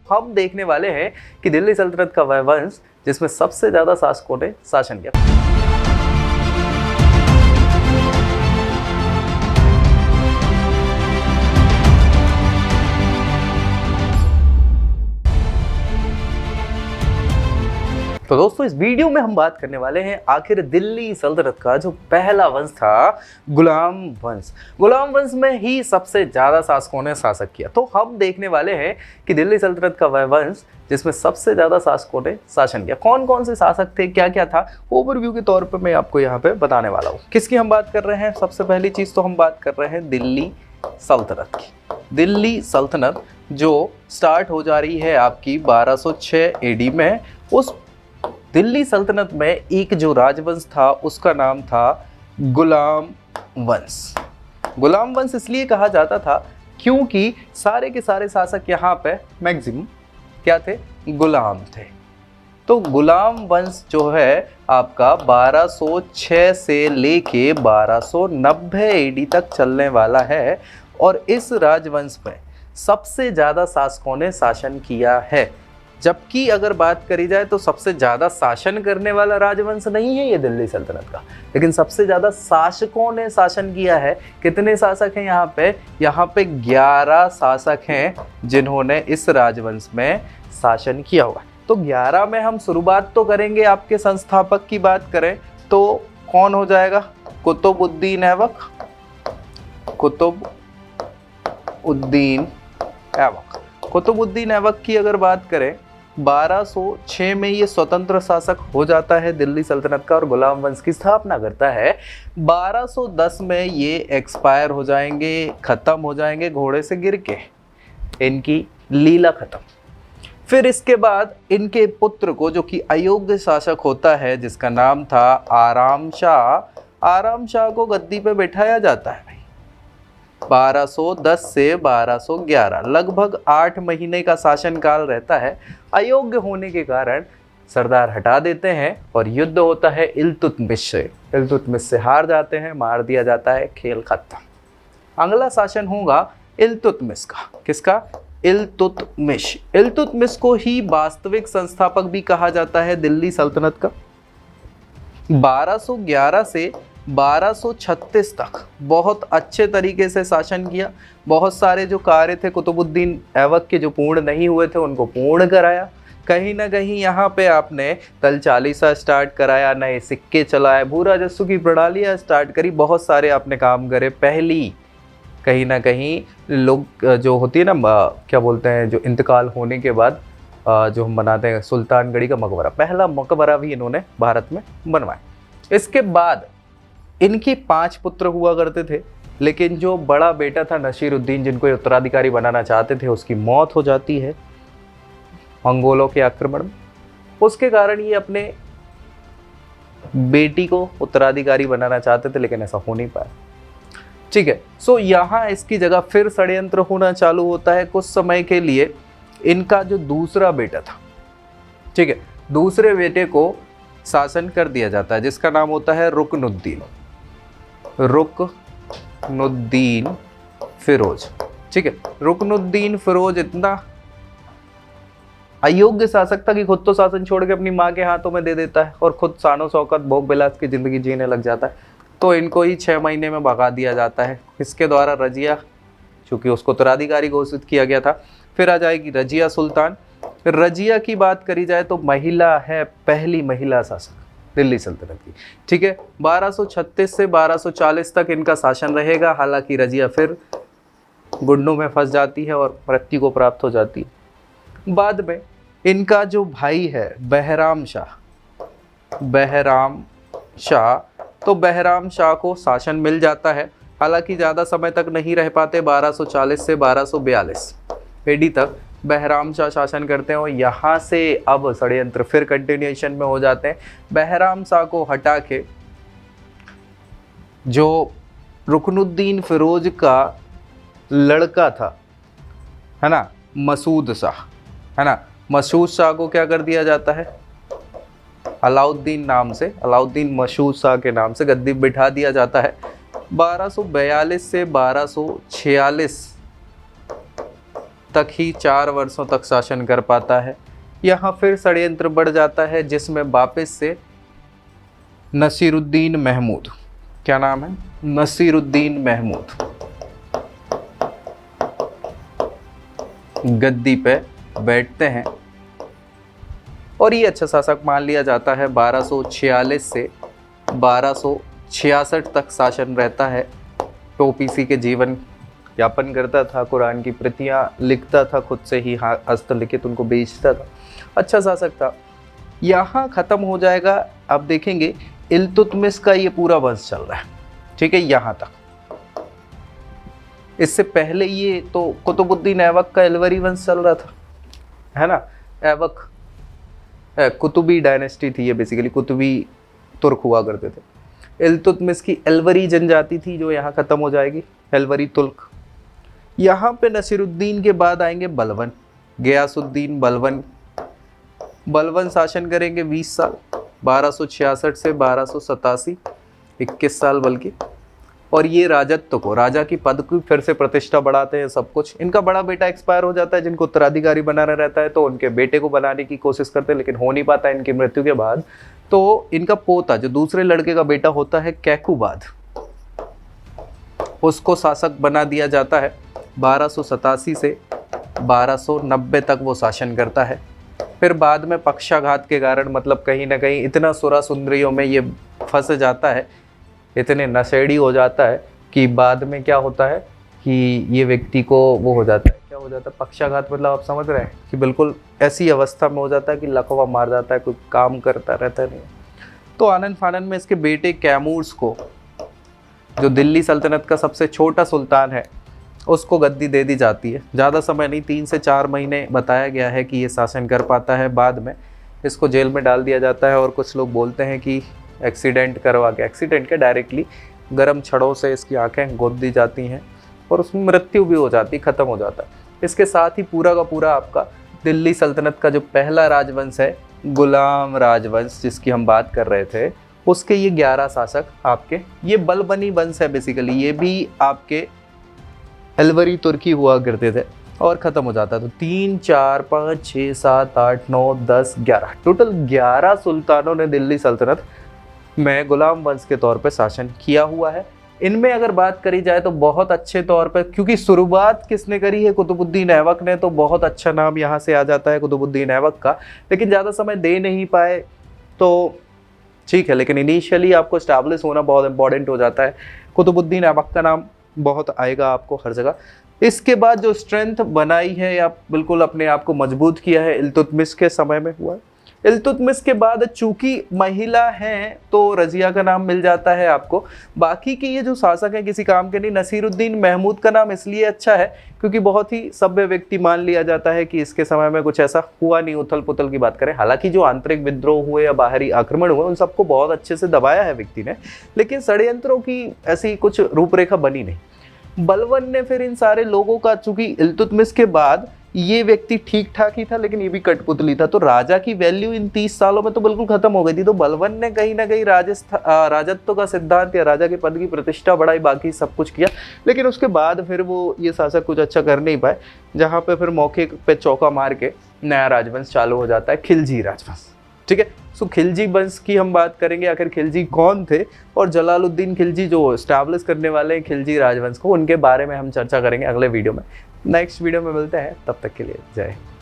हम देखने वाले हैं कि दिल्ली सल्तनत का वह वंश जिसमें सबसे ज्यादा शासकों ने शासन किया। तो दोस्तों, इस वीडियो में हम बात करने वाले हैं आखिर दिल्ली सल्तनत का जो पहला वंश था, गुलाम वंश। गुलाम वंश में ही सबसे ज्यादा शासकों ने शासक किया। तो हम देखने वाले हैं कि दिल्ली सल्तनत का वह वंश जिसमें सबसे ज्यादा शासकों ने शासन किया। कौन कौन से शासक थे, क्या क्या था, ओवरव्यू के तौर पर मैं आपको यहाँ पे बताने वाला हूँ। किसकी हम बात कर रहे हैं? सबसे पहली चीज तो हम बात कर रहे हैं दिल्ली सल्तनत की। दिल्ली सल्तनत जो स्टार्ट हो जा रही है आपकी 1206 एडी में। उस दिल्ली सल्तनत में एक जो राजवंश था उसका नाम था गुलाम वंश। गुलाम वंश इसलिए कहा जाता था क्योंकि सारे के सारे शासक यहाँ पे मैक्सिमम क्या थे? गुलाम थे। तो गुलाम वंश जो है आपका 1206 से लेके 1290 एडी तक चलने वाला है और इस राजवंश में सबसे ज़्यादा शासकों ने शासन किया है। जबकि अगर बात करी जाए तो सबसे ज़्यादा शासन करने वाला राजवंश नहीं है ये दिल्ली सल्तनत का, लेकिन सबसे ज़्यादा शासकों ने शासन किया है। कितने शासक हैं यहाँ पे? यहाँ पे 11 शासक हैं जिन्होंने इस राजवंश में शासन किया हुआ। तो 11 में हम शुरुआत तो करेंगे। आपके संस्थापक की बात करें तो कौन हो जाएगा? कुतुबुद्दीन ऐबक। कुतुबुद्दीन ऐबक। कुतुबुद्दीन ऐबक की अगर बात करें 1206 में ये स्वतंत्र शासक हो जाता है दिल्ली सल्तनत का और गुलाम वंश की स्थापना करता है। 1210 में ये एक्सपायर हो जाएंगे, ख़त्म हो जाएंगे घोड़े से गिर के, इनकी लीला ख़त्म। फिर इसके बाद इनके पुत्र को, जो कि अयोग्य शासक होता है जिसका नाम था आराम शाह को गद्दी पे बैठाया जाता है। 1210 से 1211 लगभग 8 महीने का शासनकाल रहता है। अयोग्य होने के कारण सरदार हटा देते हैं और युद्ध होता है इल्तुतमिश से। इल्तुतमिश से हार जाते हैं, मार दिया जाता है, खेल खत्म। अगला शासन होगा इल्तुतमिश का। किसका? इल्तुतमिश। इल्तुतमिश को ही वास्तविक संस्थापक भी कहा जाता है दिल्ली सल्तनत का। 1211 से 1236 तक बहुत अच्छे तरीके से शासन किया। बहुत सारे जो कार्य थे कुतुबुद्दीन ऐबक के जो पूर्ण नहीं हुए थे उनको पूर्ण कराया। कहीं ना कहीं यहाँ पे आपने तल चालीसा स्टार्ट कराया, नए सिक्के चलाए, भू राजस्व की प्रणालियाँ स्टार्ट करी, बहुत सारे आपने काम करे। पहली कहीं ना कहीं लोग जो होती है ना, क्या बोलते हैं, जो इंतकाल होने के बाद जो हम बनाते हैं सुल्तानगढ़ी का मकबरा, पहला मकबरा भी इन्होंने भारत में बनवाया। इसके बाद इनके 5 पुत्र हुआ करते थे, लेकिन जो बड़ा बेटा था नसीरुद्दीन, जिनको उत्तराधिकारी बनाना चाहते थे, उसकी मौत हो जाती है मंगोलों के आक्रमण में। उसके कारण ये अपने बेटी को उत्तराधिकारी बनाना चाहते थे, लेकिन ऐसा हो नहीं पाया। ठीक है, सो यहाँ इसकी जगह फिर षड्यंत्र होना चालू होता है कुछ समय के लिए। इनका जो दूसरा बेटा था, ठीक है, दूसरे बेटे को शासन कर दिया जाता है जिसका नाम होता है रुकनुद्दीन फिरोज। ठीक है, रुकनुद्दीन फिरोज इतना अयोग्य शासक था कि खुद तो शासन छोड़ के अपनी माँ के हाथों में दे देता है और खुद शानो शौकत भोग विलास की जिंदगी जीने लग जाता है। तो इनको ही 6 महीने में भगा दिया जाता है। इसके द्वारा रजिया, चूंकि उसको उत्तराधिकारी घोषित किया गया था। फिर आ जाएगी रजिया सुल्तान। रजिया की बात करी जाए तो महिला है, पहली महिला शासक दिल्ली सल्तनत की। ठीक है, 1236 से 1240 तक इनका शासन रहेगा। हालांकि रजिया फिर गुंडों में फंस जाती है और मृत्यु को प्राप्त हो जाती है। बाद में इनका जो भाई है बहराम शाह, तो बहराम शाह को शासन मिल जाता है। हालांकि ज़्यादा समय तक नहीं रह पाते, 1240 से 1242 एडी तक बहराम शाह शासन करते हैं और यहाँ से अब षड्यंत्र फिर कंटिन्यूएशन में हो जाते हैं। बहराम शाह को हटा के जो रुकनुद्दीन फिरोज का लड़का था, है ना, मसूद शाह, है ना, मसूद शाह को क्या कर दिया जाता है? अलाउद्दीन नाम से, अलाउद्दीन मसूद शाह के नाम से गद्दी बिठा दिया जाता है। 1242 से 1246 तक ही 4 वर्षों तक शासन कर पाता है। यहाँ फिर षड्यंत्र बढ़ जाता है जिसमें वापस से नसीरुद्दीन महमूद, क्या नाम है, नसीरुद्दीन महमूद, गद्दी पे बैठते हैं और ये अच्छा शासक मान लिया जाता है। 1246 से 1266 तक शासन रहता है। टोपीसी के जीवन यापन करता था, कुरान की प्रतियां लिखता था, खुद से ही हस्तलिखित उनको बेचता था, अच्छा शासक था। यहाँ ख़त्म हो जाएगा। अब देखेंगे इल्तुतमिश का ये पूरा वंश चल रहा है, ठीक है, यहाँ तक। इससे पहले ये तो कुतुबुद्दीन ऐबक का एलवरी वंश चल रहा था, है ना। ऐबक कुतुबी डायनेस्टी थी ये, बेसिकली कुतुबी तुर्क हुआ करते थे। इल्तुतमिश की एलवरी जनजाति थी जो यहाँ ख़त्म हो जाएगी, एलवरी तुर्क। यहाँ पे नसीरुद्दीन के बाद आएंगे बलबन, गयासुद्दीन बलबन। बलबन शासन करेंगे 20 साल, 1266 से 1287, 21 साल बल्कि। और ये राजत्व को, राजा की पद की फिर से प्रतिष्ठा बढ़ाते हैं, सब कुछ। इनका बड़ा बेटा एक्सपायर हो जाता है जिनको उत्तराधिकारी बनाना रहता है, तो उनके बेटे को बनाने की कोशिश करते हैं, लेकिन हो नहीं पाता इनकी मृत्यु के बाद। तो इनका पोता जो दूसरे लड़के का बेटा होता है कैकुबाद, उसको शासक बना दिया जाता है। 1287 से 1290 तक वो शासन करता है। फिर बाद में पक्षाघात के कारण, मतलब कहीं ना कहीं इतना सुरा सुंदरियों में ये फंस जाता है, इतने नशेड़ी हो जाता है कि बाद में क्या होता है कि ये व्यक्ति को वो हो जाता है, क्या हो जाता है, पक्षाघात, मतलब आप समझ रहे हैं कि बिल्कुल ऐसी अवस्था में हो जाता है कि लकवा मार जाता है, कोई काम करता रहता नहीं। तो आनंद फानंद में इसके बेटे कैमूर्स को, जो दिल्ली सल्तनत का सबसे छोटा सुल्तान है, उसको गद्दी दे दी जाती है। ज़्यादा समय नहीं, 3 से 4 महीने बताया गया है कि ये शासन कर पाता है। बाद में इसको जेल में डाल दिया जाता है और कुछ लोग बोलते हैं कि एक्सीडेंट करवा के, एक्सीडेंट के डायरेक्टली गर्म छड़ों से इसकी आंखें गोद दी जाती हैं और उसमें मृत्यु भी हो जाती, ख़त्म हो जाता है। इसके साथ ही पूरा का पूरा आपका दिल्ली सल्तनत का जो पहला राजवंश है, गुलाम राजवंश जिसकी हम बात कर रहे थे, उसके ये 11 शासक आपके, ये बलबनी वंश है बेसिकली, ये भी आपके एलवरी तुर्की हुआ करते थे और ख़त्म हो जाता। तो 3, 4, 5, 6, 7, 8, 9, 10, 11, टोटल 11 सुल्तानों ने दिल्ली सल्तनत में गुलाम वंश के तौर पे शासन किया हुआ है। इनमें अगर बात करी जाए तो बहुत अच्छे तौर पे, क्योंकि शुरुआत किसने करी है, कुतुबुद्दीन ऐबक ने, तो बहुत अच्छा नाम यहाँ से आ जाता है कुतुबुद्दीन ऐबक का। लेकिन ज़्यादा समय दे नहीं पाए तो ठीक है, लेकिन इनिशियली आपको स्टैब्लिश होना बहुत इंपॉर्टेंट हो जाता है। कुतुबुद्दीन ऐबक का नाम बहुत आएगा आपको हर जगह। इसके बाद जो स्ट्रेंथ बनाई है या बिल्कुल अपने आप को मजबूत किया है, इल्तुतमिश के समय में हुआ है। इल्तुतमिश के बाद चूंकि महिला हैं तो रजिया का नाम मिल जाता है आपको। बाकी की ये जो शासक हैं किसी काम के नहीं। नसीरुद्दीन महमूद का नाम इसलिए अच्छा है क्योंकि बहुत ही सभ्य व्यक्ति मान लिया जाता है कि इसके समय में कुछ ऐसा हुआ नहीं, उथल पुथल की बात करें। हालांकि जो आंतरिक विद्रोह हुए या बाहरी आक्रमण हुए उन सबको बहुत अच्छे से दबाया है व्यक्ति ने, लेकिन षड्यंत्रों की ऐसी कुछ रूपरेखा बनी नहीं। बलबन ने फिर इन सारे लोगों का, चूंकि इल्तुतमिश के बाद ये व्यक्ति ठीक ठाक ही था लेकिन ये भी कठपुतली था, तो राजा की वैल्यू इन 30 सालों में तो बिल्कुल खत्म हो गई थी। तो बलबन ने कहीं ना कहीं राजत्व का सिद्धांत या राजा के पद की प्रतिष्ठा बढ़ाई, बाकी सब कुछ किया, लेकिन उसके बाद फिर वो ये शासक कुछ अच्छा कर नहीं पाए, जहाँ पे फिर मौके पे चौका मार के नया राजवंश चालू हो जाता है, खिलजी राजवंश। ठीक है, सो खिलजी वंश की हम बात करेंगे, आखिर खिलजी कौन थे और जलालुद्दीन खिलजी जो स्टैब्लिश करने वाले हैं खिलजी राजवंश को, उनके बारे में हम चर्चा करेंगे अगले वीडियो में। नेक्स्ट वीडियो में मिलते हैं, तब तक के लिए जय हिंद।